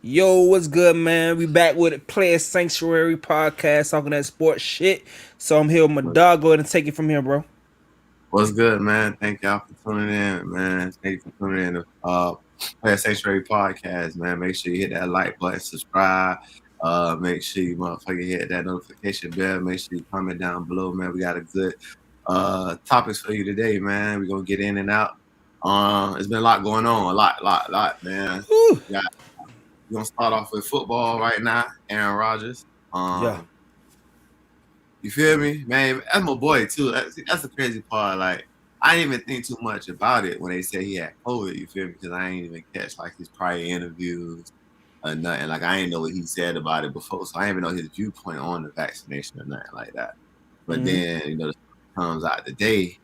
Yo, what's good, man? We back with a Player Sanctuary podcast talking that sports shit. So I'm here with my dog. Go ahead and take it from here, bro. What's good, man? Thank y'all for tuning in, man. Thank you for tuning in to Player Sanctuary Podcast, man. Make sure you hit that like button, subscribe. Make sure you motherfucker hit that notification bell. Make sure you comment down below, man. We got a good topics for you today, man. We're gonna get in and out. It's been a lot going on, a lot, man. Whew. Yeah, we're gonna start off with football right now. Aaron Rodgers. Yeah. You feel me, man? That's my boy too. That's the crazy part. Like, I didn't even think too much about it when they said he had COVID. You feel me? Because I ain't even catch like his prior interviews or nothing. Like, I ain't know what he said about it before, so I didn't even know his viewpoint on the vaccination or nothing like that. But then, the comes out today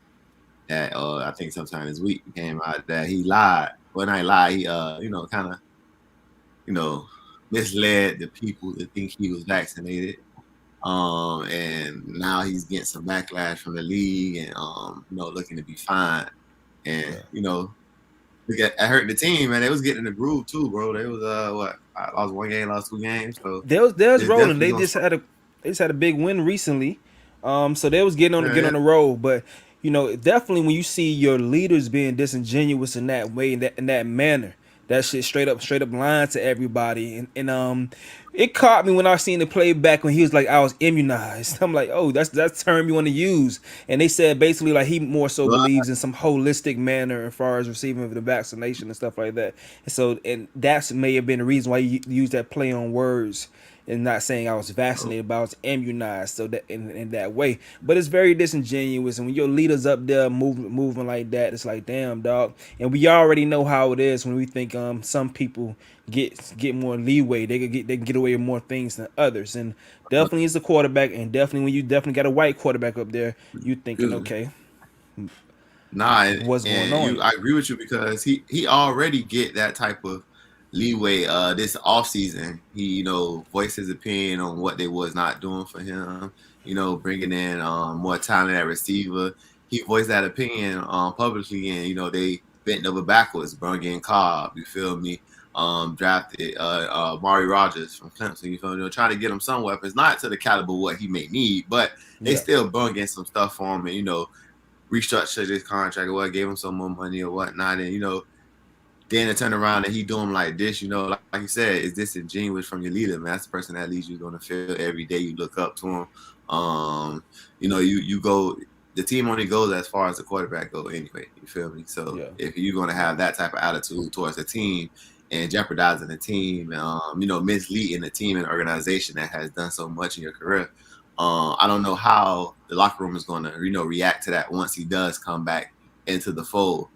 that I think sometime this week came out that he lied. Well, not lied. He kind of misled the people to think he was vaccinated. And now he's getting some backlash from the league and looking to be fined. And I hurt the team, man. They was getting in the groove too, bro. They was I lost one game, lost two games. So They was it's rolling. definitely They gonna just had a big win recently. So they was getting yeah, on the road. But definitely when you see your leaders being disingenuous in that way, in that manner, that shit straight up lying to everybody. And it caught me when I seen the playback when he was like, I was immunized. I'm like, oh, that's that term you want to use. And they said basically like he more so but believes in some holistic manner as far as receiving the vaccination and stuff like that. And that's may have been the reason why you used that play on words and not saying I was vaccinated, but I was immunized. So that in that way, but it's very disingenuous. And when your leaders up there moving like that, it's like, damn, dog. And we already know how it is when we think some people get more leeway. They can get away with more things than others. And definitely is the quarterback. And definitely when you definitely got a white quarterback up there, you thinking, excuse me. okay, Nah, what's going and on? I agree with you because he already get that type of leeway. This off season, he voiced his opinion on what they was not doing for him. Bringing in more talent at receiver. He voiced that opinion publicly, and they bent over backwards, brought in Cobb. You feel me? Drafted Mari Rodgers from Clemson. You feel me? Trying to get him some weapons, not to the caliber what he may need, but they Yeah. still brought in some stuff for him, and restructured his contract or what, gave him some more money or whatnot, and then to turn around and he do him like this, like you said, is disingenuous from your leader, man. That's the person that leads you gonna feel every day. You look up to him. You go. The team only goes as far as the quarterback go anyway. You feel me? So Yeah. if you're gonna have that type of attitude towards the team and jeopardizing the team, misleading the team and organization that has done so much in your career, I don't know how the locker room is going to, react to that once he does come back into the fold.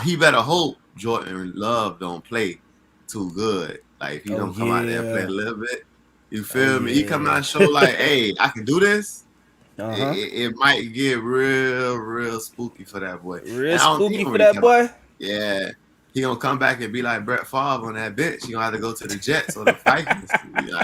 He better hope Jordan Love don't play too good. Like if he Oh don't come out there and play a yeah. little bit, you Oh feel me? He come out yeah. and show like, hey, I can do this. Uh It, huh. it, it might get real spooky for that boy. Real And I don't think spooky him for when he that come out. boy. Yeah. He gonna come back and be like Brett Favre on that bench. You gonna have to go to the Jets or the Vikings.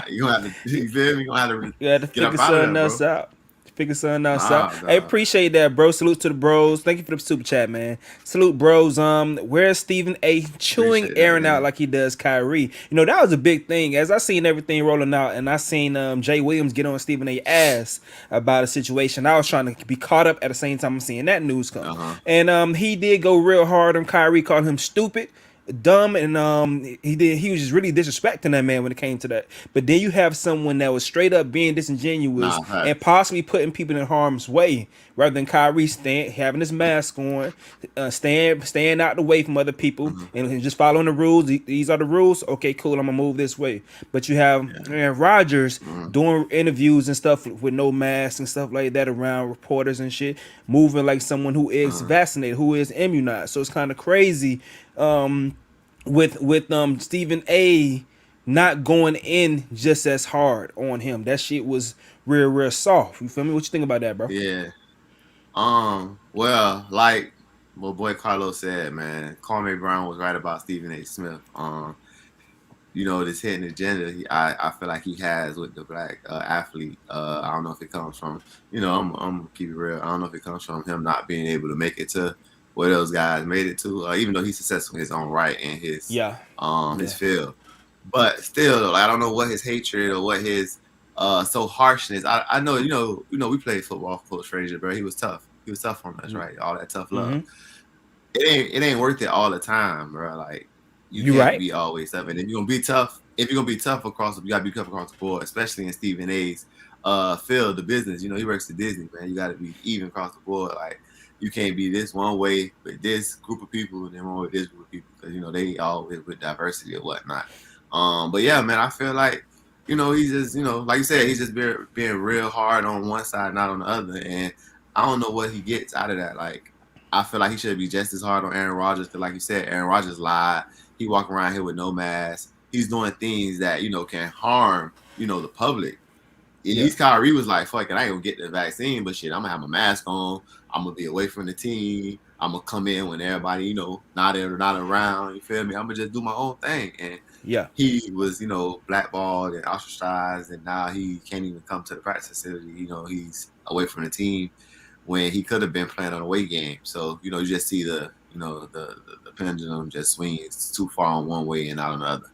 You gonna have to, you feel me? You gonna have to You had to get figure up out of something there, else bro. out. Figure something else out. Nah, I dog. appreciate that, bro. Salute to the bros. Thank you for the super chat, man. Salute, bros. Where's Stephen A. chewing Appreciate that, Aaron out man. like he does Kyrie? That was a big thing. As I seen everything rolling out, and I seen Jay Williams get on Stephen A. ass about a situation. I was trying to be caught up at the same time I'm seeing that news come, Uh-huh. and he did go real hard on Kyrie, calling him stupid, dumb, and he was just really disrespecting that man when it came to that. But then you have someone that was straight up being disingenuous Nah, and facts. possibly putting people in harm's way, rather than Kyrie having his mask on, staying out the way from other people, Mm-hmm. and just following the rules. These are the rules. Okay, cool. I'm gonna move this way. But you have Yeah. Rodgers Mm-hmm. doing interviews and stuff with no mask and stuff like that around reporters and shit, moving like someone who is Uh-huh. vaccinated, who is immunized. So it's kind of crazy with Stephen A not going in just as hard on him. That shit was real soft. You feel me? What you think about that, bro? Yeah. Well, like my boy Carlos said, man, Kwame Brown was right about Stephen A. Smith. This hidden agenda I feel like he has with the black athlete. I don't know if it comes from, I'm gonna keep it real. I don't know if it comes from him not being able to make it to where those guys made it to, even though he's successful in his own right and his Yeah, his yeah, field. But still, like, I don't know what his hatred or what his so harshness. I know, we played football, Coach Frazier, bro. He was tough. He was tough on us, right? All that tough love. Mm-hmm. It ain't worth it all the time, bro. Like, you You can't right. be always tough. And if you're gonna be tough across, you gotta be tough across the board, especially in Stephen A's field, the business. He works at Disney, man. You gotta be even across the board. Like, you can't be this one way with this group of people and then one with this group of people, because they always with diversity or whatnot. But yeah, man, I feel like he's just like you said, he's just being real hard on one side, not on the other, and I don't know what he gets out of that. Like, I feel like he should be just as hard on Aaron Rodgers, because, like you said, Aaron Rodgers lied. He walking around here with no mask. He's doing things that can harm the public. At Yeah. least Kyrie was like, "Fuck it, I ain't gonna get the vaccine, but shit, I'm gonna have my mask on. I'm gonna be away from the team. I'm gonna come in when everybody not around. You feel me? I'm gonna just do my own thing." And Yeah. he was blackballed and ostracized, and now he can't even come to the practice facility. He's away from the team when he could have been playing on a away game. So you just see the pendulum just swings too far on one way and not on the other.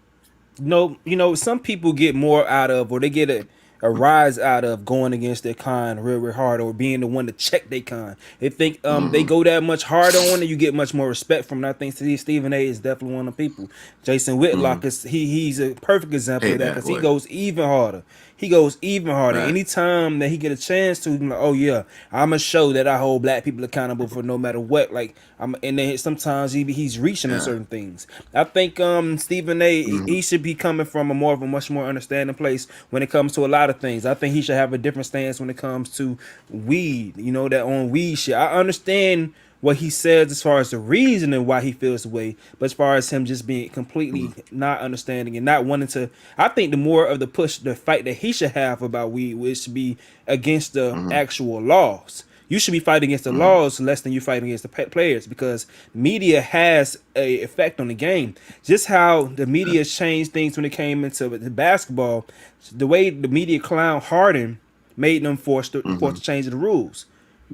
Some people get more out of, or they get a rise out of going against their kind real, real hard, or being the one to check their kind. They think they Mm-hmm. go that much harder on it, you get much more respect from. And I think Stephen A. is definitely one of the people. Jason Mm-hmm. Whitlock he's a perfect example of Hate that, that because he boy. goes even harder. He goes even harder. Right. Anytime that he get a chance to, he's like, oh yeah, I'm gonna show that I hold black people accountable for no matter what. Like and then sometimes he's reaching on Yeah. certain things. I think Stephen A. Mm-hmm. he should be coming from a much more understanding place when it comes to a lot of things. I think he should have a different stance when it comes to weed. That on weed shit. I understand what he says as far as the reasoning why he feels the way, but as far as him just being completely not understanding and not wanting to, I think the more of the fight that he should have about weed, which should be against the Mm-hmm. actual laws. You should be fighting against the Mm-hmm. laws less than you fighting against the players, because media has a effect on the game. Just how the media changed things when it came into the basketball, the way the media clown Harden made them forced Mm-hmm. to change the rules.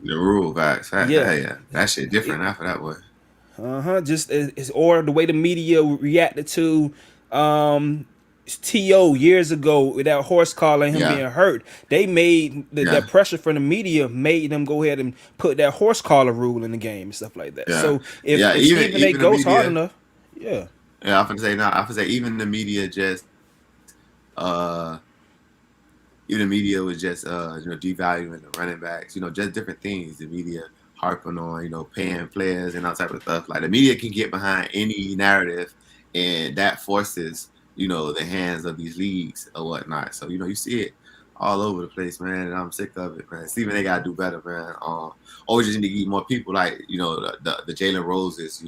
The rule facts. Yeah, Yeah, that shit different after that boy. just as or the way the media reacted to um To years ago with that horse collar and him Yeah, being hurt. They made yeah, that pressure from the media made them go ahead and put that horse collar rule in the game and stuff like that. yeah, So if yeah. if Even Stephen A even the goes hard media. enough, yeah, Yeah, I'm gonna say now. I'm gonna say uh even the media was just devaluing the running backs. Just different things. The media harping on paying players and all type of stuff. Like, the media can get behind any narrative, and that forces the hands of these leagues or whatnot. So you see it all over the place, man. And I'm sick of it, man. Stephen, they gotta do better, man. Always just need to get more people like the Jalen Roses,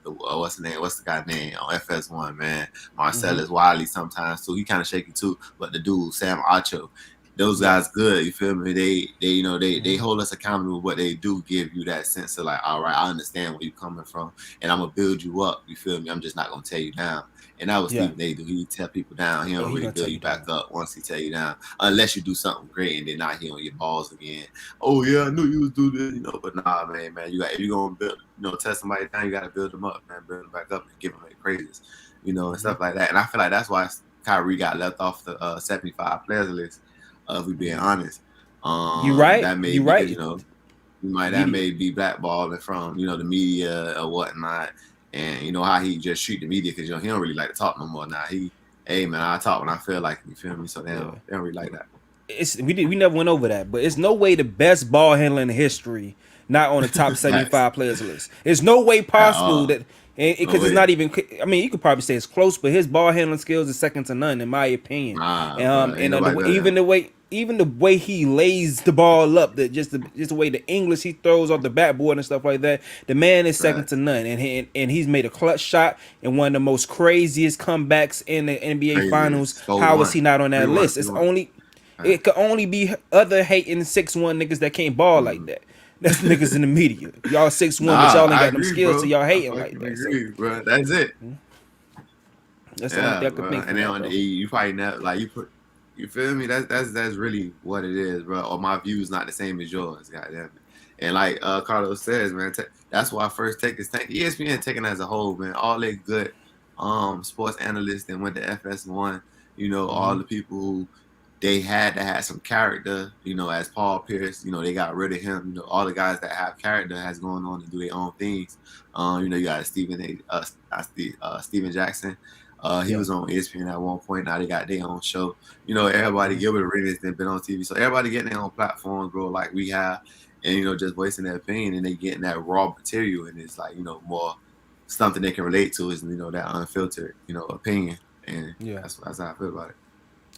what's the name? What's the guy name on FS1, man? mm-hmm, Marcellus Wiley sometimes too. He kind of shaky too, but the dude Sam Acho, those yeah, guys good. You feel me? They mm-hmm, hold us accountable, but they do give you that sense of like, all right, I understand where you're coming from, and I'm gonna build you up. You feel me? I'm just not gonna tear you down. And that was yeah. Stephen A. do. He tear people down. He Oh, don't he really gonna tell build you you back down. up once he tear you down, unless you do something great and then not he on your balls again. Oh yeah, I knew you was do this, but nah, man, you got if you gonna build, test somebody down, you gotta build them up, man, build them back up and give them their praises, and Mm-hmm, stuff like that. And I feel like that's why Kyrie got left off the 75 players list. If we being mm-hmm. honest, You right. that may You be because right. that Media. may be blackballing from the media or whatnot, and how he just treat the media, because he don't really like to talk no more now. Hey man, I talk when I feel like it, you feel me? So Yeah. they don't really like that. We never went over that, but it's no way the best ball handler in history not on the top Facts 75 players list. It's no way at possible all. that, No because it's way. not even. I mean, you could probably say it's close, but his ball handling skills is second to none in my opinion. Nah, bro, ain't nobody better than Even him. the way he lays the ball up, that just the way the English he throws off the backboard and stuff like that, the man is second Right. to none, and he's made a clutch shot in one of the most craziest comebacks in the NBA Finals. Craziest. Four How is one, he not on that 3-1, list? 3-1. Right. It could only be other hating 6'1" niggas that can't ball like Mm. that. That's niggas in the media. Y'all 6'1", but Nah, y'all ain't I got them agree, skills, so bro. y'all I hating like fucking that. So agree, bro. That's it. that's the only Yeah, thing I could bro. think And from then that on the though. you probably never like you feel me? That's really what it is, bro. Or my view's not the same as yours, goddamn it. And like Carlos says, man, that's why first take is tank. ESPN taking as a whole, man. All they good sports analysts that went to FS1. All Mm-hmm. the people who they had to have some character. As Paul Pierce, they got rid of him. All the guys that have character has gone on to do their own things. You got Steven Jackson. He Yeah. was on ESPN at one point. Now they got their own show. Everybody Mm-hmm. Gilbert Arenas they've been on TV, so everybody getting their own platforms, bro. Like we have, and just voicing their opinion, and they getting that raw material, and it's like more something they can relate to is that unfiltered opinion, and Yeah. that's how I feel about it.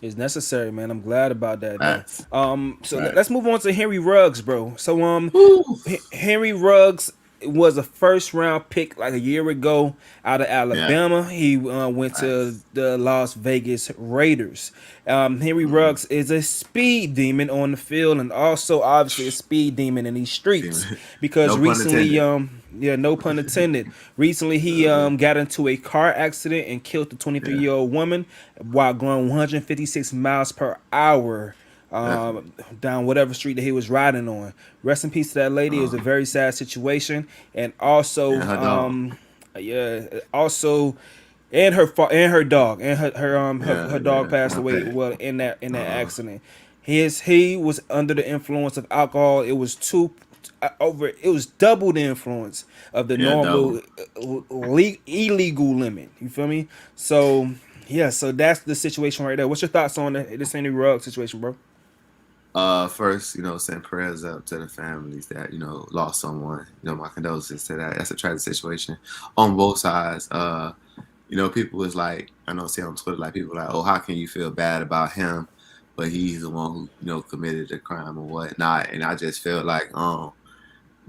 It's necessary, man. I'm glad about that, man. Facts. So Right. let's move on to Henry Ruggs, bro. So Woo. Henry Ruggs was a first round pick like a year ago out of Yeah. Alabama. He went to Facts. the Las Vegas Raiders. Henry Mm-hmm. Ruggs is a speed demon on the field and also obviously a speed demon in these streets because No pun recently, intended. yeah, no pun intended. Recently, he Uh-huh. got into a car accident and killed the Yeah. 23-year-old woman while going 156 miles per hour Definitely. down whatever street that he was riding on. Rest in peace to that lady. It was a Uh-huh. very sad situation, and also, And her dog. yeah, also, and her dog and Yeah. her dog Yeah. passed My away. pet. Well, in that Uh-huh. accident, he was under the influence of alcohol. It was over. It was double the influence of the Yeah. normal Double. illegal limit. You feel me? So yeah, so that's the situation right there. What's your thoughts on this Henry Rugg situation, bro? First, send prayers up to the families that lost someone. My condolences to that. That's a tragic situation on both sides. People is like, I know, say on Twitter, like people like, oh, how can you feel bad about him, but he's the one who committed the crime or whatnot. And I just feel like,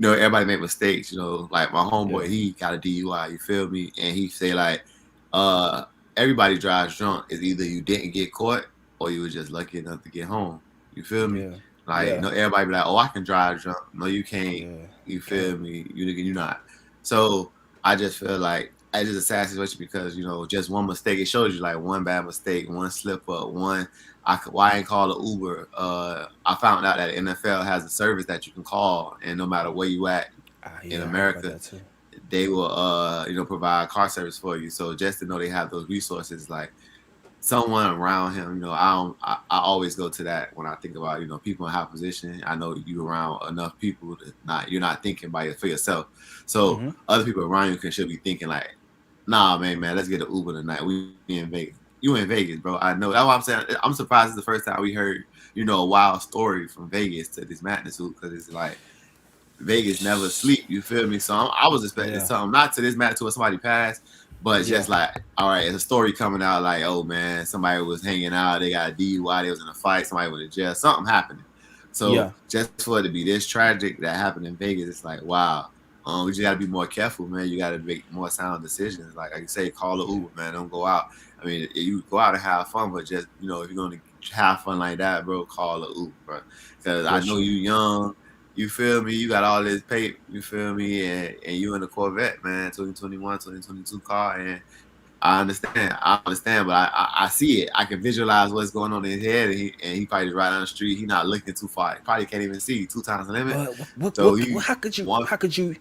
everybody make mistakes. Like my Yeah. homeboy, he got a DUI. You feel me? And he say like, uh, everybody drives drunk. Is either you didn't get caught or you were just lucky enough to get home. You feel me? Yeah. Like, Yeah. everybody be like, oh, I can drive drunk. No, you can't. Yeah. You Can't. feel me? You not. So I just feel like it's just a sad situation because just one mistake. It shows you like one bad mistake, one slip up, one. Why I ain't call an Uber? I found out that NFL has a service that you can call, and no matter where you at in Yeah, I heard about America, that too. they will provide car service for you. So just to know they have those resources, like someone around him, I always go to that when I think about people in high position. I know you around enough people to you're not thinking by it for yourself. So Mm-hmm. other people around you should be thinking like, nah, man, let's get an Uber tonight. We in Vegas. You in Vegas, bro. I know. That's what I'm saying. I'm surprised it's the first time we heard a wild story from Vegas to this magnitude because it's like Vegas never sleep. You feel me? So I was expecting Yeah. something, not to this magnitude where somebody passed, but Yeah. just like, all right, it's a story coming out like, oh man, somebody was hanging out, they got a DUI, they was in a fight, somebody went to jail, something happening. So Yeah. just for it to be this tragic that happened in Vegas, it's like, wow. We just gotta be more careful, man. You gotta make more sound decisions. Like I say, call the Uber, man. Don't go out. I mean, you go out and have fun, but just if you're gonna have fun like that, bro, call the Uber, bro. Because I For know sure. you young. You feel me? You got all this paper. You feel me? And you in the Corvette, man. 2021, 2022 car, and I understand. I understand, but I see it. I can visualize what's going on in his head, and he probably just right down the street. He not looking too far. He probably can't even see 2 times the limit. But So he how could you? one, How could you?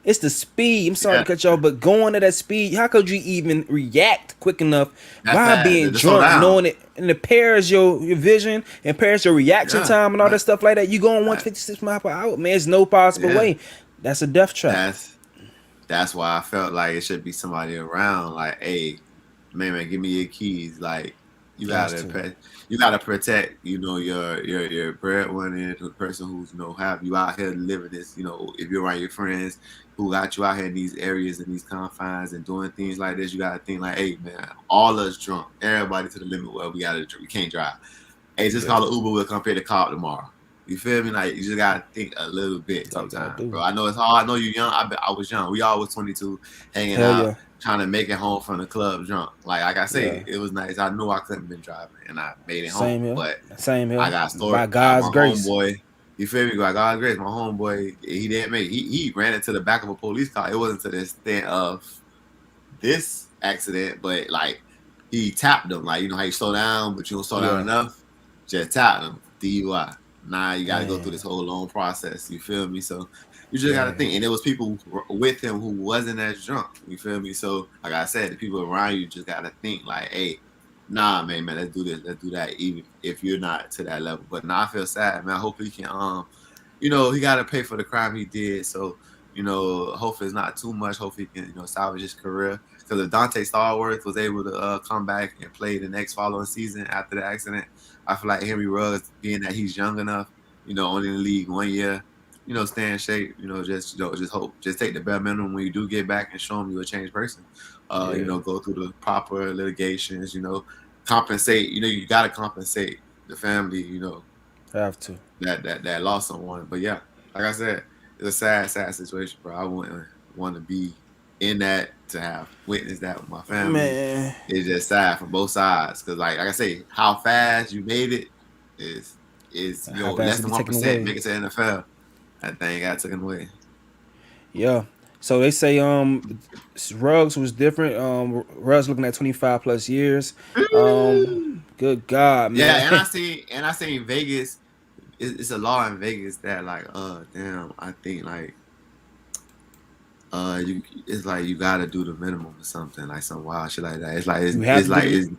It's the speed. I'm sorry to yeah, cut y'all, but going at that speed, how could you even react quick enough that while fast. being To slow drunk, down. knowing it and impairs your vision, impairs your reaction Yeah, time and all that stuff like that? You going right. 156 miles per hour, man. There's no possible Yeah. way. That's a death trap. That's that's why I felt like it should be somebody around. Like, hey, man, give me your keys. Like, you Has gotta to. you gotta protect, your breadwinner, the person who's have you out here living this. If you're around your friends who got you out here in these areas and these confines and doing things like this, you gotta think like, hey, man, all us drunk, everybody to the limit where we can't drive. Hey, just Yeah, call an Uber. We'll come pick the car up tomorrow. You feel me? Like you just gotta think a little bit that's all you gotta sometimes, do. bro. I know it's hard. I know you're young. I was young. We all was 22, hanging Hell out, yeah, trying to make it home from the club drunk. Like I yeah. say, it was nice. I knew I couldn't been driving, and I made it home. Same here. But Same I here. got story. By My God's grace. homeboy. You feel me? Like God's grace. My homeboy, he didn't make. He ran into the back of a police car. It wasn't to the extent of this accident, but like he tapped him. Like how you slow down, but you don't slow down Yeah, enough. Just tapped him. DUI. Now you got to go through man. this whole long process. You feel me? So You just got to Yeah, think. And there was people with him who wasn't as drunk. You feel me? So, like I said, the people around you just got to think like, hey, nah, man, let's do this, let's do that, even if you're not to that level. But nah, I feel sad, man. I hope he can, he got to pay for the crime he did. So, hopefully it's not too much. Hopefully he can, salvage his career. Because if Dante Stallworth was able to come back and play the next following season after the accident, I feel like Henry Ruggs, being that he's young enough, only in the league 1 year, stay in shape, just hope, just take the bare minimum when you do get back and show them you're a changed person. yeah, Go through the proper litigations, compensate, you gotta compensate the family, have to. that lost someone. But yeah, like I said, it's a sad situation, bro. I wouldn't want to be in that, to have witnessed that with my family. Man, It's just sad from both sides. Cause like I say, how fast you made it is how fast less to than be one taken percent away. make it to the NFL. That thing got taken away. Yeah. So they say Ruggs was different. Ruggs looking at 25 plus years. Good God, Yeah, man. and I seen Vegas. It's a law in Vegas that like, damn, I think like, it's like you gotta do the minimum or something, like some wild shit like that. It's like You have to do the.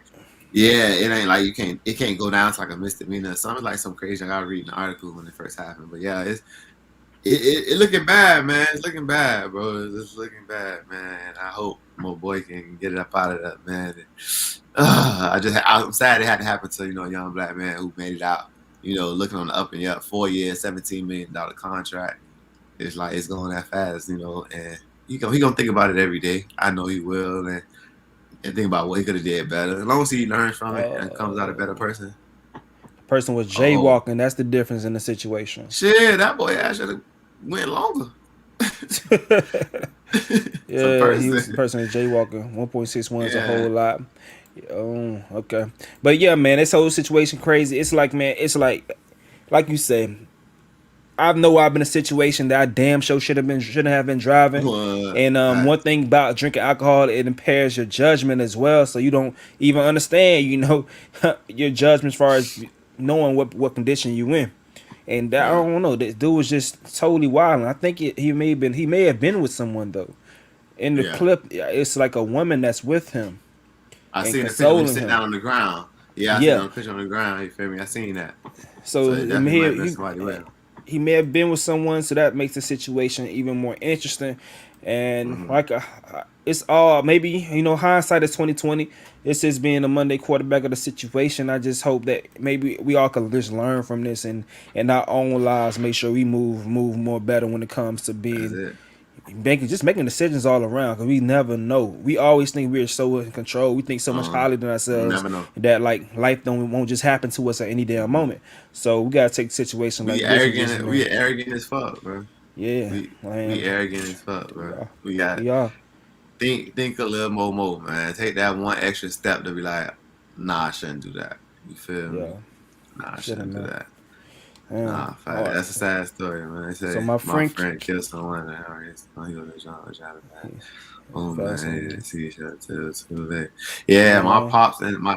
yeah, it ain't like it can't go down to like a misdemeanor. Something like some crazy. I gotta read an article when it first happened, but yeah, it looking bad, man. It's looking bad, bro. It's looking bad, man. I hope my boy can get it up out of that, man. I'm sad it had to happen to a young black man who made it out. Looking on the up and up, 4 years, $17 million contract. It's like it's going that fast, and he gonna think about it every day. I know he will, and think about what he could have did better. As long as he learns from it and comes out a better person. Person was Oh jaywalking. That's the difference in the situation. shit, that boy I should have went longer. It's a Yeah, he person. was the person was jaywalking. 1.61 is a Yeah. whole lot. Oh, okay. But yeah, man, this whole situation crazy. It's like, man, it's like you say, I know I've been in a situation that I damn sure shouldn't have been driving. What? And one thing about drinking alcohol, it impairs your judgment as well. So you don't even understand, your judgment as far as knowing what condition you in. And I Yeah. don't know, this dude was just totally wild. And I think he may have been with someone though. In the Yeah. clip, yeah, it's like a woman that's with him I and seen the picture when he's consoling sitting him. down on the ground. Yeah, I seen Yeah. the picture on the ground. You feel me? I seen that. So So it it definitely might may, have been somebody with him. he may have been with someone, so that makes the situation even more interesting. And Mm-hmm. like, it's all maybe hindsight is 2020. This is being the Monday quarterback of the situation. I just hope that maybe we all could just learn from this and in our own lives, make sure we move more better when it comes to That's being it. making decisions all around, because we never know. We always think we're so in control. We think so much Uh-huh. highly than You ourselves never know. that like life don't won't just happen to us at any damn Mm-hmm. moment. So we gotta take a situation We like this and just arrogant. We arrogant as fuck, bro. yeah, We man, arrogant as fuck, we bro. are, We got we are, think a little more, man. Take that one extra step to be like, nah, I shouldn't do that. You feel me? yeah, Nah, I shouldn't shouldn't do know. that. Yeah. Nah, All fact. right. That's a sad story, man. They So say my my friend, friend killed someone and he was a man. Oh man, I fascinating, didn't see each other till too late. Yeah, my man. pops and my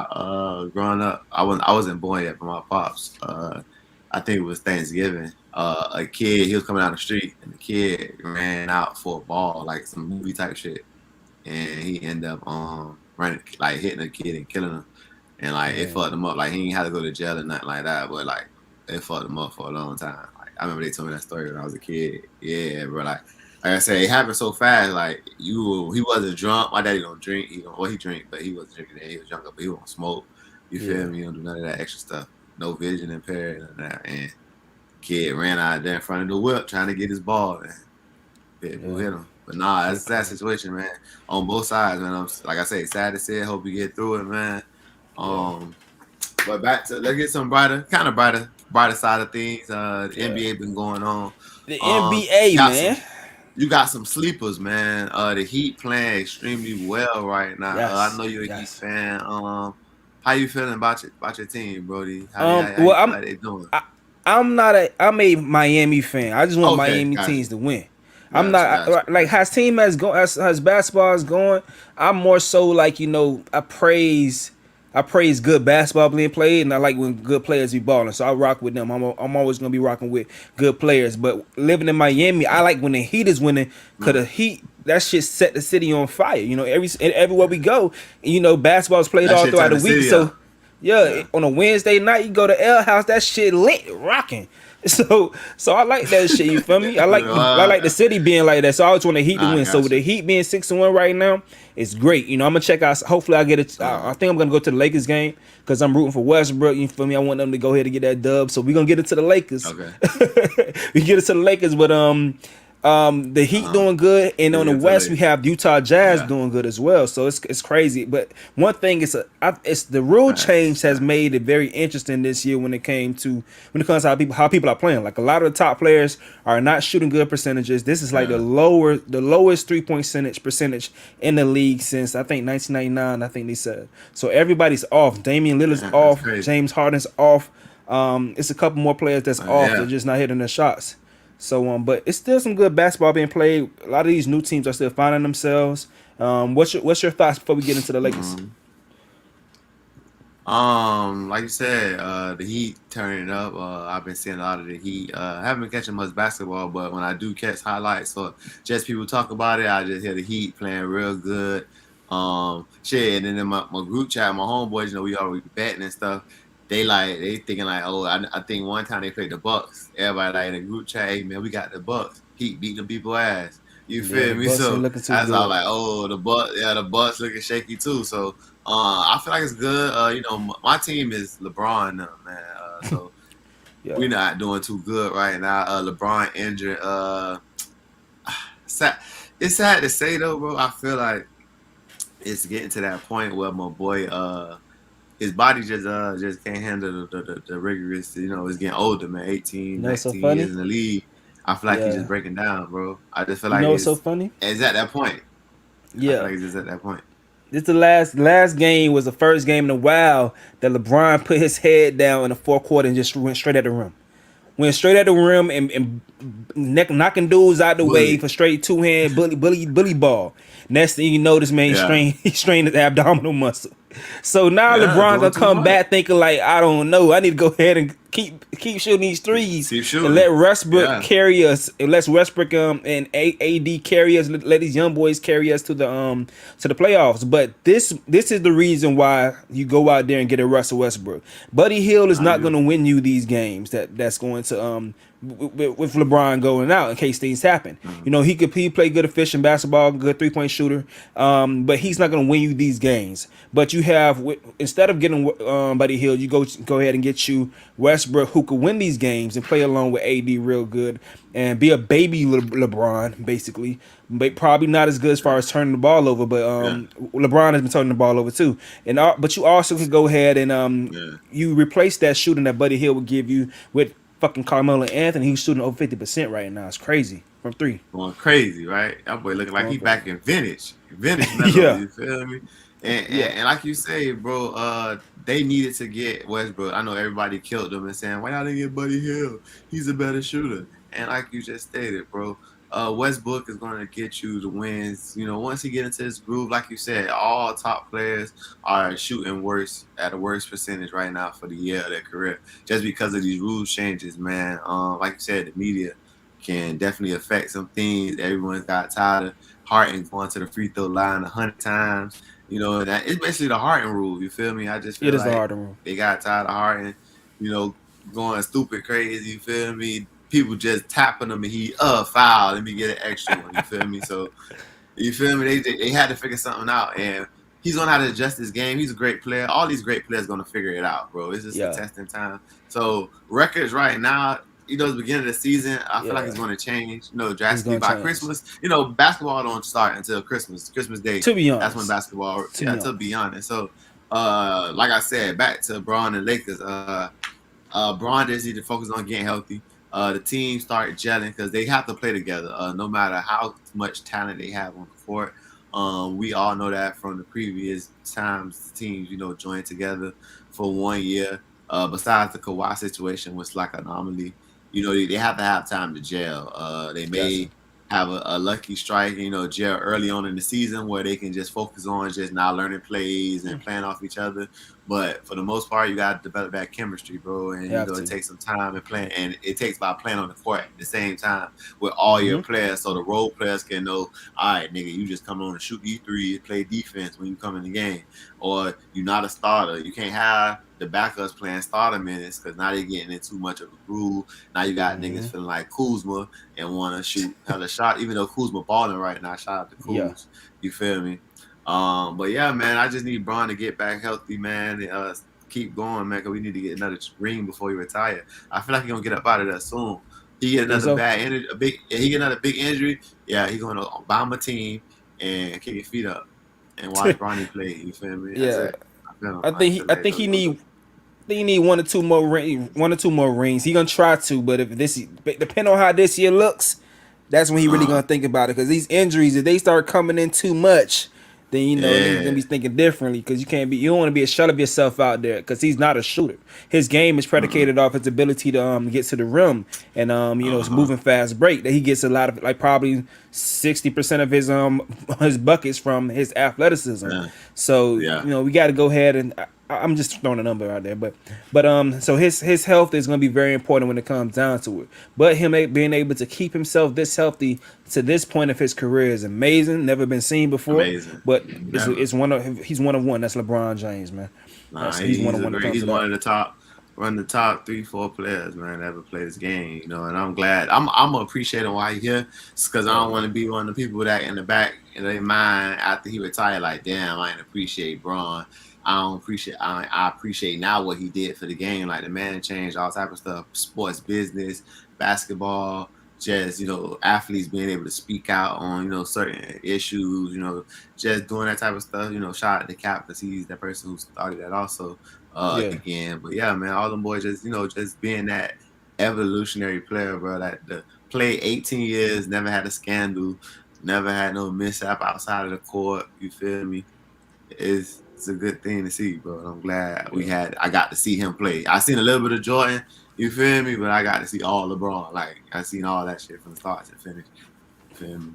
growing up, I wasn't born yet, but my pops, I think it was Thanksgiving. A kid, he was coming down the street and the kid ran out for a ball, like some movie type shit. And he ended up running, like hitting a kid and killing him. And like it Man, fucked him up. Like he ain't had to go to jail or nothing like that, but like it fucked him up for a long time. Like I remember they told me that story when I was a kid. Yeah, bro. Like I said, it happened so fast. Like he wasn't drunk. My daddy don't drink. He drink, but he wasn't drinking then. He was younger, but he won't smoke. You yeah, feel me? He don't do none of that extra stuff. No vision impaired and that. And kid ran out there in front of the whip trying to get his ball, and Pitbull yeah. hit him. But nah, Shit it's a sad crazy. situation, man. On both sides, man. I'm like I say, sad to say. Hope you get through it, man. Yeah, Um, but back to let's get some brighter side of things. The yeah. NBA been going on. The Um, NBA, got some. man. You got some sleepers, man. The Heat playing extremely well right now. I Yes, know you're a Heat yes. fan. How you feeling about your team, Brody? How Well, you feel like they doing? I'm a Miami fan. I just want Okay, Miami got teams you, to win. I'm got you, not got you, like got you. has team as go as basketball is going. I'm more so like I praise I praise good basketball being played, and I like when good players be balling. So I rock with them. I'm always gonna be rocking with good players. But living in Miami, I like when the Heat is winning, cause Mm. the Heat that shit set the city on fire. You know, everywhere we go, basketball is played That all shit throughout turn the the week. city So up. yeah, Yeah. on a Wednesday night, you go to L House, that shit lit, rocking. So I like that shit. You feel me? I like the city being like that. So I always want the Heat to Nah, I win. So with got the you. Heat being 6-1 right now, it's great. I'm gonna check out. Hopefully I get it. I Um, think I'm gonna go to the Lakers game because I'm rooting for Westbrook. You feel me? I want them to go ahead and get that dub. So we gonna get it to the Lakers. okay. We get it to the Lakers, but the Heat Uh-huh. doing good, and Let's on the get to West we Lakers. have Utah Jazz Yeah. doing good as well. So it's crazy. But one thing is, it's the rule change Facts. has made it very interesting this year when it comes to how people are playing. Like a lot of the top players are not shooting good percentages. This is like Yeah. the lowest 3 point percentage in the league since I think 1999. I think they said so. Everybody's off. Damian Lillard's Yeah, that's off. crazy. James Harden's off. It's a couple more players that's off. They're Yeah. just not hitting their shots. So but it's still some good basketball being played. A lot of these new teams are still finding themselves. What's your thoughts before we get into the Lakers? Mhm. Like you said, the Heat turning up. I've been seeing a lot of the Heat. I haven't been catching much basketball, but when I do catch highlights or just people talk about it, I just hear the Heat playing real good. Shit, and then in my group chat, my homeboys, we always betting and stuff. They thinking like, oh, I think one time they played the Bucks. Everybody like in the group chat, hey man, we got the Bucks. Heat beating them people ass. You Yeah, feel the me? Bucks ain't So looking too that's all good. like, oh, the Bucks, yeah, the Bucks looking shaky too. So I feel like it's good. My team is LeBron now, man. So Yeah, we're not doing too good right now. LeBron injured. Sad. It's sad to say though, bro. I feel like it's getting to that point where my boy, his body just can't handle the rigorous. It's getting older, man. you 18, know what's so 19 years funny? in the league. I feel like he's just Yeah, breaking down, bro. I just feel you like know what's so it's funny? it's at that point. I feel Yeah, like it's just at that point. this the last game was the first game in a while that LeBron put his head down in the fourth quarter and just went straight at the rim. Went straight at the rim and knocking dudes out the way Bully. for straight two hand bully ball. Next thing you know, this man Yeah. he strained his abdominal muscle. So now Yeah, LeBron gonna doing too come much. back thinking like, I don't know, I need to go ahead and keep shooting these threes Keep and let shooting. Westbrook Yeah. carry us and let Westbrook and AD carry us. Let these young boys carry us to the playoffs. But this is the reason why you go out there and get a Russell Westbrook. Buddy Hield is I not do. gonna win you these games. That's going to with LeBron going out in case things happen. Mhm. He play good efficient basketball, good 3 point shooter. But he's not going to win you these games. But you have instead of getting Buddy Hield, you go ahead and get you Westbrook who could win these games and play along with AD real good and be a baby LeBron basically. But probably not as good as far as turning the ball over. But Yeah. LeBron has been turning the ball over too. But you also could go ahead and Yeah. you replace that shooting that Buddy Hield would give you with fucking Carmelo Anthony. He's shooting over 50% right now. It's crazy from three. Going crazy, right? That boy looking like Going he crazy. back in vintage mellow. Yeah, You feel me? And, yeah. and, and like you say, bro, they needed to get Westbrook. I know everybody killed them and saying, why y'all didn't get Buddy Hill? He's a better shooter. And like you just stated, bro, Westbrook is going to get you the wins. Once he get into his groove, like you said, all top players are shooting worse at a worse percentage right now for the year of their career, just because of these rules changes, man. Like you said, the media can definitely affect some things. Everyone's got tired of Harden going to the free throw line 100 times. That it's basically the Harden rule. You feel me? I just It feel is the like harder one. they got tired of Harden, you know, going stupid crazy. You feel me? People just tapping him and he foul. Let me get an extra one. You feel me? So you feel me? They had to figure something out, and he's gonna have to adjust his game. He's a great player. All these great players gonna figure it out, bro. It's just a Yeah, testing time. So records right now, the beginning of the season, I feel like yeah. it's gonna change, It's drastically gonna by change. Christmas. Basketball don't start until Christmas Day. To be That's when honest, basketball, to yeah, be to be honest, honest. So, like I said, back to Braun and Lakers. Braun just need to focus on getting healthy. The team start gelling because they have to play together, no matter how much talent they have on the court. We all know that from the previous times the teams, joined together for 1 year. Besides the Kawhi situation, was like an anomaly. They have to have time to gel. They gotcha. made have a lucky strike, jail early on in the season where they can just focus on just now learning plays and playing off each other. But for the most part, you got to develop that chemistry, bro. And Have it to. takes some time and playing, and it takes by playing on the court at the same time with all your Mm-hmm. players, so the role players can know, all right, nigga, you just come on and shoot these threes, play defense when you come in the game, or you're not a starter. You can't have the backups playing starter minutes because now they're getting in too much of a groove. Now you got Mm-hmm. niggas feeling like Kuzma and want to shoot hella shot, even though Kuzma balling right now. Shout out to Yeah. Kuz. You feel me? But yeah, man, I just need Braun to get back healthy, man. And, keep going, man, because we need to get another ring before he retire. I feel like he's gonna get up out of there soon. He get Think another so? bad injury, he get another big injury. Yeah, he's gonna bomb a team and kick his feet up and watch Bronny play. You feel me? That's Yeah. it. I feel I like think he. I like think he he's gonna do. need. I think he need one or two more rings. He gonna try to, but if this depend on how this year looks, that's when he really Uh, gonna think about it. Because these injuries, if they start coming in too much, then niggas gonna yeah. be thinking differently. Because you don't want to be a shell of yourself out there. Because he's not a shooter. His game is Mm-mm. predicated off his ability to get to the rim and it's Uh-huh. moving fast break. That he gets a lot of, like, probably 60% of his his buckets from his athleticism. Yeah. So Yeah. we got to go ahead and. I'm just throwing a number out there, but so his health is going to be very important when it comes down to it. But him being able to keep himself this healthy to this point of his career is amazing. Never been seen before. Amazing. But Never. it's he's one of one. That's LeBron James, man. Nah, He's one he's of a one that great. comes He's to one that. of the top, one of the top 3, 4 players, man, that ever play this game. And I'm glad. I'm appreciating why he's here, because I Yeah, don't want to be one of the people that in the back in their mind after he retired, like, damn, I didn't appreciate Braun. I don't appreciate. I appreciate now what he did for the game, like the man changed all type of stuff, sports business, basketball. Just athletes being able to speak out on certain issues, just doing that type of stuff. Shout out to Cap because he's that person who started that also yeah, again. But yeah, man, all them boys just being that evolutionary player, bro. That the play 18 years, never had a scandal, never had no mishap outside of the court. You feel me? It's a good thing to see, bro. I'm glad yeah. I got to see him play. I seen a little bit of Jordan, you feel me? But I got to see all LeBron. Like I seen all that shit from start to finish. You feel me?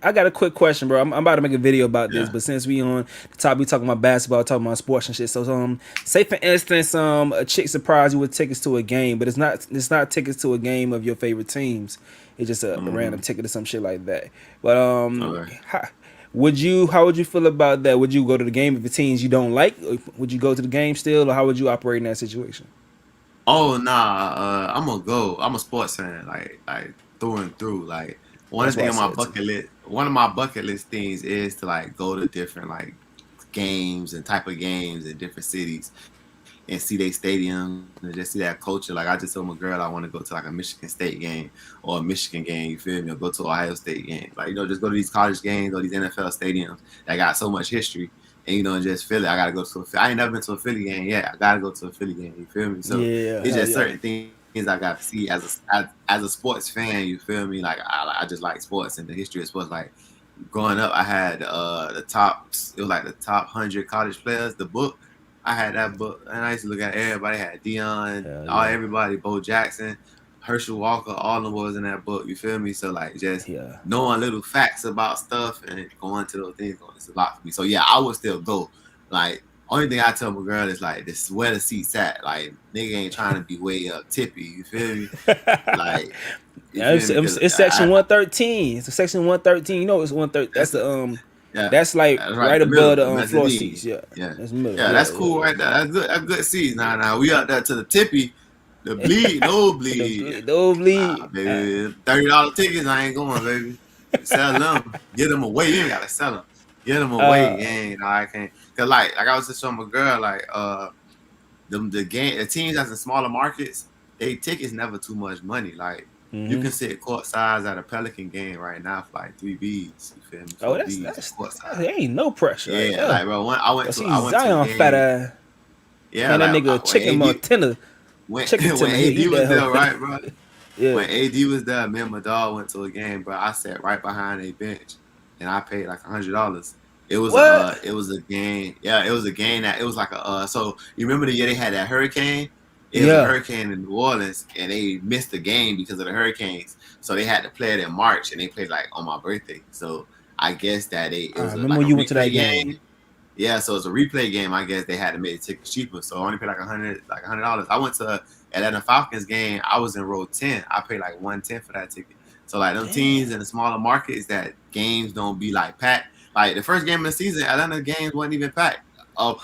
I got a quick question, bro. I'm about to make a video about this, Yeah. but since we on the top, we talking about basketball, talking about sports and shit. So say for instance, a chick surprised you with tickets to a game, but it's not tickets to a game of your favorite teams. It's just a Mm-hmm. random ticket or some shit like that. But Okay. how would you feel about that? Would you go to the game if the teams you don't like? Or would you go to the game still, or how would you operate in that situation? Oh nah, I'm gonna go. I'm a sports fan, like through and through. Like That's what I said too. one of my bucket list things is to like go to different like games and type of games in different cities and see their stadiums and just see that culture. Like I just told my girl I want to go to like a Michigan State game or a Michigan game. You feel me? Or go to Ohio State game. Like just go to these college games or these NFL stadiums that got so much history. And just Philly. I gotta go to I ain't never been to a Philly game yet. I gotta go to a Philly game. You feel me? So Yeah, it's hell just yeah, certain things I got to see as a sports fan. You feel me? Like I just like sports and the history of sports. Like growing up, I had the top. It was like the top 100 college players. The book. I had that book, and I used to look at everybody. Had Dion, hell all yeah, everybody, Bo Jackson, Herschel Walker, all of them was in that book. You feel me? So like just yeah. knowing little facts about stuff and going to those things, it's a lot for me. So yeah, I would still go. Like only thing I tell my girl is like this is where the seats at. Like nigga ain't trying to be way up tippy. You feel me? Like you Yeah, feel me? Because it's section 113. It's section 113. It's 130. That's that's a, the. yeah, That's like that's right right in the middle, above the the floor mezzanine. seats. Yeah, Yeah, that's middle. yeah, Yeah, that's yeah, cool right there. That's good. That's good seats. Now we out there to the tippy, the bleed, yeah. no bleed. The Nah, bleed. baby, $30 tickets. I ain't going, baby. Sell them, get them away. You ain't gotta sell them. Get them away. Uh, You ain't. No, I can't. Cause like I was just showing my girl like the teams that's in smaller markets, they tickets never too much money. Like you hmm can sit court size at a Pelican game right now for like 3 Bs. You feel me? Oh, Four that's Bs that's court size. there ain't no pressure right Yeah, there. like bro, Go see I went to a Zion fat game. ass. Yeah, Hand that like nigga a when chicken tender, when chicken when tender. He AD eat was that there, hoe. right, bro? Yeah. When AD was there, me and my dog went to a game, bro. I sat right behind a bench, and I paid like $100. What? It was a game. Yeah, it was a game that it was like a. So you remember the year they had that hurricane? It was a Yeah. hurricane in New Orleans, and they missed the game because of the hurricanes. So they had to play it in March, and they played like on my birthday. So I guess that it I was remember like when a you went to that replay game. game. Yeah, so it's a replay game. I guess they had to make the tickets cheaper, so I only paid like $100. I went to Atlanta Falcons game. I was in row 10. I paid like 110 for that ticket. So like them teams Damn. in the smaller markets that games don't be like packed. Like the first game of the season, Atlanta games wasn't even packed. Of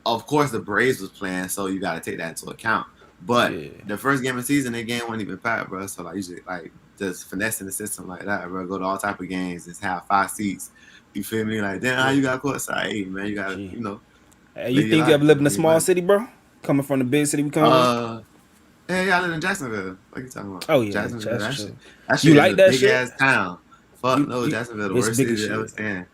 of course the Braves was playing, so you got to take that into account. But Yeah. the first game of the season, the game wasn't even packed, bro. So like usually like just finessing the system like that, bro. Go to all type of games, just have 5 seats. You feel me? Like damn, how Yeah. you got courtside? Hey man, you gotta Gee. Hey, you live your think you life, ever lived in a get your small money. city, bro? Coming from the big city we come from? Uh, yeah, I live in Jacksonville. What are you talking about? Oh yeah, Jacksonville. that's That shit, true. that You shit is like a that big shit? ass town. Fuck no, You Jacksonville, the it's worst big city as to ever shit. stand.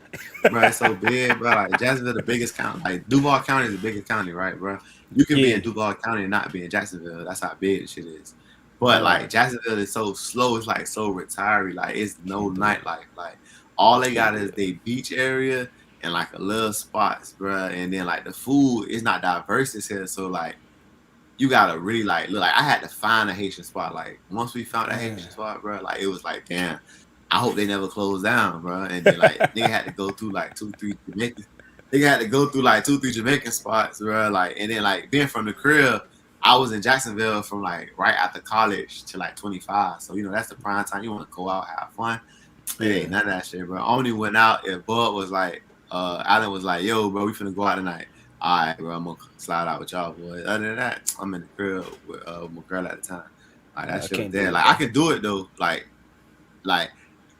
Bro, it's so big, bro. Like Jacksonville, the biggest county. Like Duval County is the biggest county, right, bro? You can be Yeah. in Duval County and not be in Jacksonville. That's how big the shit is. But like Right. Jacksonville is so slow. It's like so retirey. Like it's no Can't do it. nightlife. Like all they Can't got do is it. the beach area and like a little spots, bro. And then like the food is not diverse as here. So like you gotta really like look. Like I had to find a Haitian spot. Like once we found that Man. Haitian spot, bro, like it was like damn. I hope they never close down, bro. And then like nigga had to go through like 2, 3 Jamaican. They had to go through like 2, 3 Jamaican spots, bro. Like and then like being from the crib, I was in Jacksonville from like right after college to like 25. So you know that's the prime time. You want to go out, have fun. It Yeah. ain't none of that shit, bro. I only went out if Bud was like, Alan was like, yo, bro, we finna go out tonight. All right, bro, I'm gonna slide out with y'all, boys. Other than that, I'm in the crib with my girl at the time. Like that I shit was can't dead. do it, Like I bro. can do it though. Like,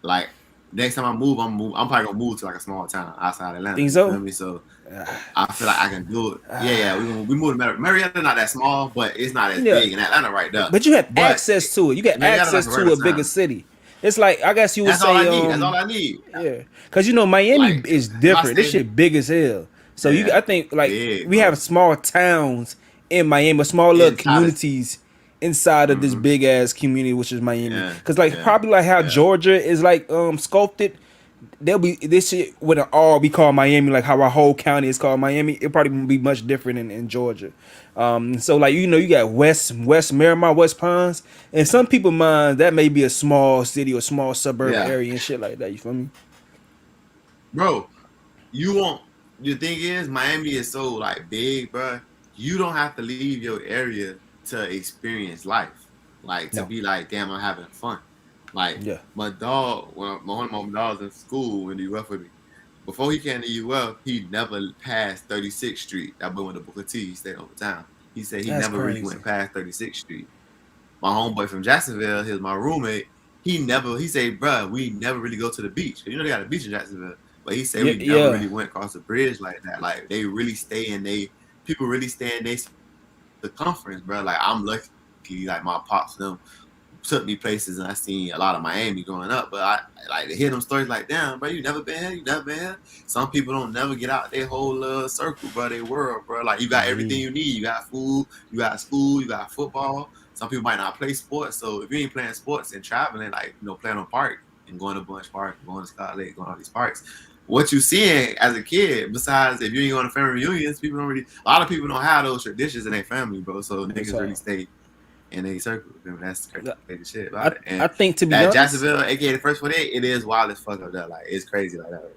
like next time I move, I'm probably gonna move to like a small town outside Atlanta. Think You feel so? me? So Ah, I feel like I can do it. Yeah. ah. We moved to Marietta, not that small, but it's not as Yeah. big. And Atlanta right there, But you have but access to it. You get Marietta like access a to regular a bigger town. city. It's like I guess you would That's all say, I need. That's all I need. yeah, because you know Miami Like is if I different. This stay, shit big as hell. So you, I yeah, think like big, we have bro. small towns in Miami, small little Inside of communities inside of this mm-hmm. big ass community, which is Miami. Yeah, Because like yeah, probably like how yeah, Georgia is like sculpted. There'll be this shit would all be called Miami, like how our whole county is called Miami. It probably would be much different in Georgia. So like you know you got West Miramar, West Palms, and some people mind that may be a small city or small suburb yeah, area and shit like that. You feel me? bro. You won't. The thing is, Miami is so like big, bro. You don't have to leave your area to experience life, like to No. be like, damn, I'm having fun. Like Yeah. my dog, when one of my dogs in school in the UF with me, before he came to UF, he never passed 36th Street. That boy went to Booker T. He stayed over town. He said he That's never really crazy. went past 36th Street. My homeboy from Jacksonville, he was my roommate. He said, bro, we never really go to the beach. You know they got a beach in Jacksonville, but he said Yeah. we never Yeah. really went across the bridge like that. Like they really stay in people really stay in the conference, bro. Like I'm lucky, like my pops them took me places and I seen a lot of Miami growing up. But I like to hear them stories like, damn, bro, you never been here, you never been here. Some people don't never get out their whole circle, bro, their world, bro. Like you got everything Yeah. you need. You got food, you got school, you got football. Some people might not play sports. So if you ain't playing sports and traveling, like playing on park and going to Bunch Park, going to Scott Lake, going to all these parks. What you seeing as a kid, besides if you ain't going to family reunions, people don't really a lot of people don't have those traditions in their family, bro. So That's niggas really all. stay in a circle. That's the crazy shit I about it. And I think to be that honest, Jacksonville, aka the first 48, it is wild as fuck up there. Like it's crazy like that.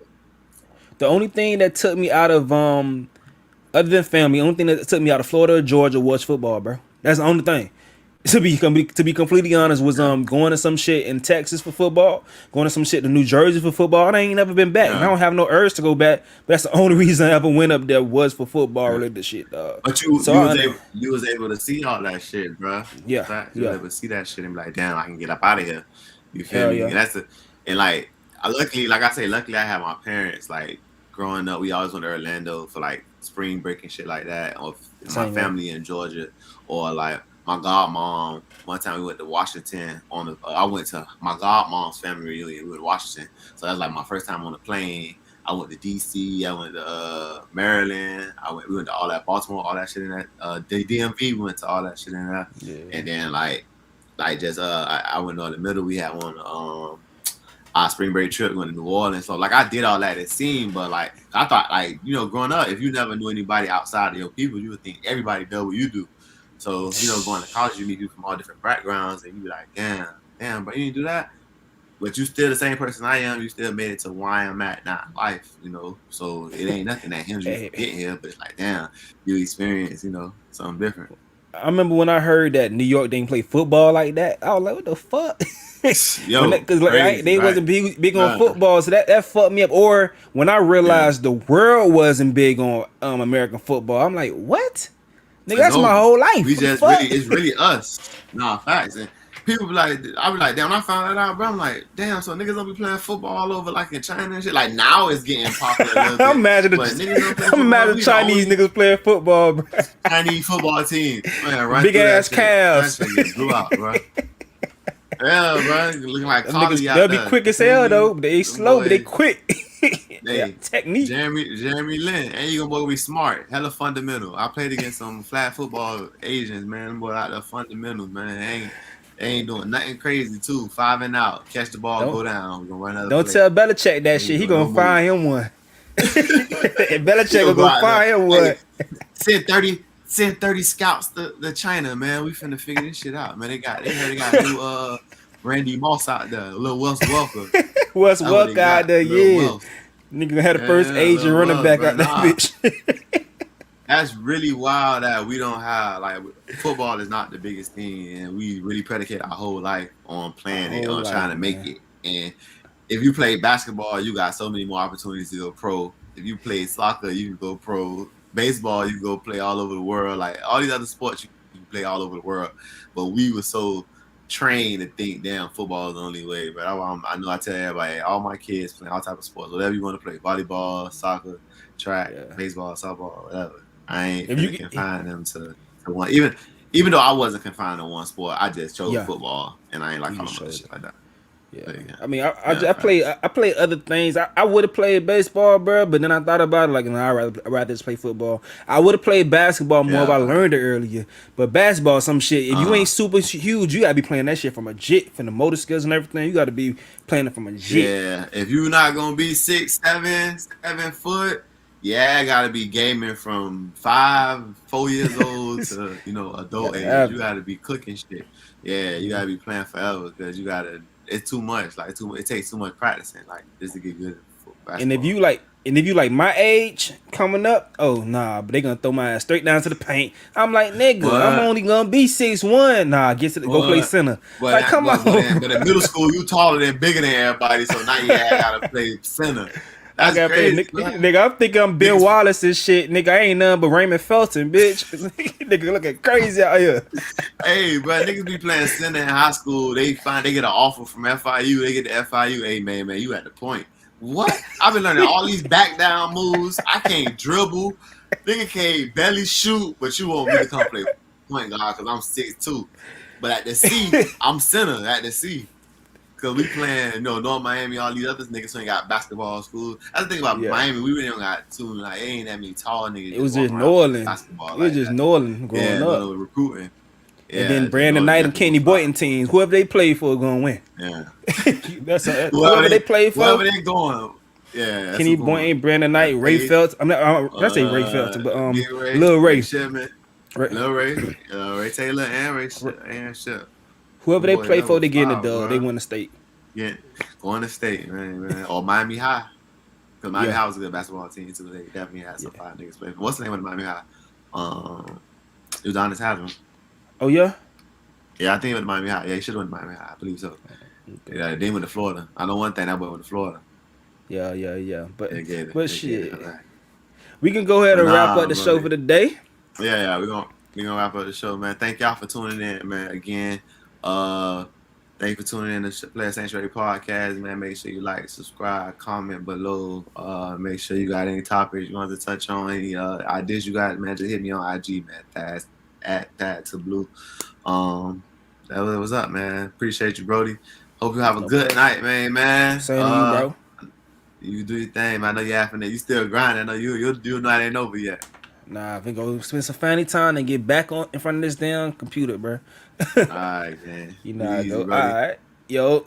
the only thing that took me out of other than family, the only thing that took me out of Florida or Georgia was football, bro. That's the only thing. To be completely honest, was Yeah, going to some shit in Texas for football, going to some shit in New Jersey for football. I ain't never been back. And I yeah, don't have no urge to go back. But that's the only reason I ever went up there was for football yeah. related shit, dog. But you So you was able to see all that shit, bro. yeah, Facts. You was yeah, able to see that shit and be like, damn, I can get up out of here. You feel hell me? yeah, And like luckily, like I say, luckily I had my parents like growing up. We always went to Orlando for like spring break and shit like that. Or my same here. family in Georgia, or like my godmom. One time we went to Washington on the. I went to my godmom's family reunion. We went to Washington, so that's like my first time on the plane. I went to DC. I went to Maryland. We went to all that Baltimore, all that shit in that. The DMV. We went to all that shit in there, Yeah, and then like just I went on the middle. We had one our spring break trip going to New Orleans. So like I did all that it seemed, but like I thought like growing up, if you never knew anybody outside of your people, you would think everybody does what you do. So, going to college, you meet people from all different backgrounds, and you be like, damn, but you didn't do that. But you still the same person I am. You still made it to where I am at now in life, So it ain't nothing that hinders you from getting here. But it's like, damn, you experience, something different. I remember when I heard that New York didn't play football like that. I was like, what the fuck? Yo, because they right? wasn't big on football, so that fucked me up. Or when I realized the world wasn't big on American football, I'm like, what? Nigga, that's my whole life. It's really us. Nah, facts. And people be like, I be like, damn, when I found that out, bro, I'm like, damn, so niggas don't be playing football all over like in China and shit. Like now it's getting popular a little bit. I'm imagine Chinese niggas playing football, bro. Chinese football team. Man, right big ass calves. That shit blew out, bro. Yeah, bro. Looking like Collie out they'll there. be quick as hell though. They slow, but they quick. Hey, technique. Jeremy Lin, and you gonna be smart, hella fundamental. I played against some flag football Asians, man. Them boy out there fundamental, man. They ain't doing nothing crazy too. 5 and out, catch the ball, go down. Gonna run another don't play. tell Belichick that shit. He gonna find him one. Belichick gonna find him one. Hey, send 30 scouts to China, man. We finna figure this shit out, man. They got new Randy Moss out there, little Wes Welker. Wes Welker out there, yeah. Nigga gonna have the first Asian running back out that bitch. That's really wild that we don't have, like, football is not the biggest thing, and we really predicate our whole life on playing it, on trying to make it. And if you play basketball, you got so many more opportunities to go pro. If you play soccer, you can go pro. Baseball, you can go play all over the world. Like, all these other sports, you can play all over the world. But we were so trained to think, damn, football is the only way. But I know I tell everybody, all my kids play all type of sports, whatever you want to play, volleyball, soccer, track, baseball, softball, whatever. I ain't gonna confine them to one. Even though I wasn't confined to one sport, I just chose football, and I ain't like all the shit like that. Yeah. I mean, I play other things. I would have played baseball, bro, but then I thought about it, like, I'd rather just play football. I would have played basketball more if I learned it earlier. But basketball, some shit, if you ain't super huge, you gotta be playing that shit from a jit, from the motor skills and everything. You gotta be playing it from a jit. Yeah, if you're not gonna be 7 foot, I gotta be gaming from 4 years old to adult age. You gotta be cooking shit. Yeah, you gotta be playing forever because you gotta. It's too much. Like it takes too much practicing, like just to get good at basketball. And if you like my age coming up, oh nah, but they gonna throw my ass straight down to the paint. I'm like, nigga, I'm only gonna be 6'1". Nah, go play center. Like, come on. But in middle school, you taller than bigger than everybody, so now you gotta play center. That's crazy, nigga, I'm thinking I'm Bill Wallace and shit. Nigga, I ain't nothing but Raymond Felton, bitch. Nigga looking crazy out here. Hey, bro, niggas be playing center in high school. They get an offer from FIU. They get to FIU. Hey, man, you at the point. What? I've been learning all these back down moves. I can't dribble. Nigga can't barely shoot, but you want me to come play point guard because I'm 6'2". But at the C, I'm center at the C. Because we playing, North Miami, all these other niggas who ain't got basketball schools. That's the thing about Miami. We really don't got too, like, ain't that many tall niggas. It was just New Orleans. It was just New Orleans growing up. Recruiting. And then Brandon Knight and Kenny Boynton teams, whoever they play for, gonna win. Yeah. Whoever they play for. Whoever they going. Yeah. Kenny Boynton, Brandon Knight, Ray Felton. I say Ray Felton, but Lil Ray. Lil Ray Taylor and Ray Ship. Whoever they play for, they get in the dub. They win the state. Yeah, going to state, man. Or Miami High. Because Miami High was a good basketball team, too. They definitely had some fine niggas playing. What's the name of the Miami High? It was Donis Haslem. Oh, yeah? Yeah, I think it was Miami High. Yeah, he should have went to Miami High. I believe so. Okay. Yeah, they went to Florida. I know one thing, that boy went to Florida. Yeah. But shit. Right. We can go ahead and wrap up the show for the day. Yeah, we're gonna wrap up the show, man. Thank y'all for tuning in, man. Again, thank you for tuning in to Player Sanctuary Podcast, man. Make sure you like, subscribe, comment below. Make sure you got any topics you want to touch on, any ideas you got, man. Just hit me on IG, man. That's at that to blue. That was up, man. Appreciate you, Brody. Hope you have a good night, man. Same to you, bro. You do your thing, man. I know you're having it. You still grinding. I know you'll know it ain't over yet. Nah, I think go spend some family time and get back in front of this damn computer, bro. All right, man. You know, all right, yo.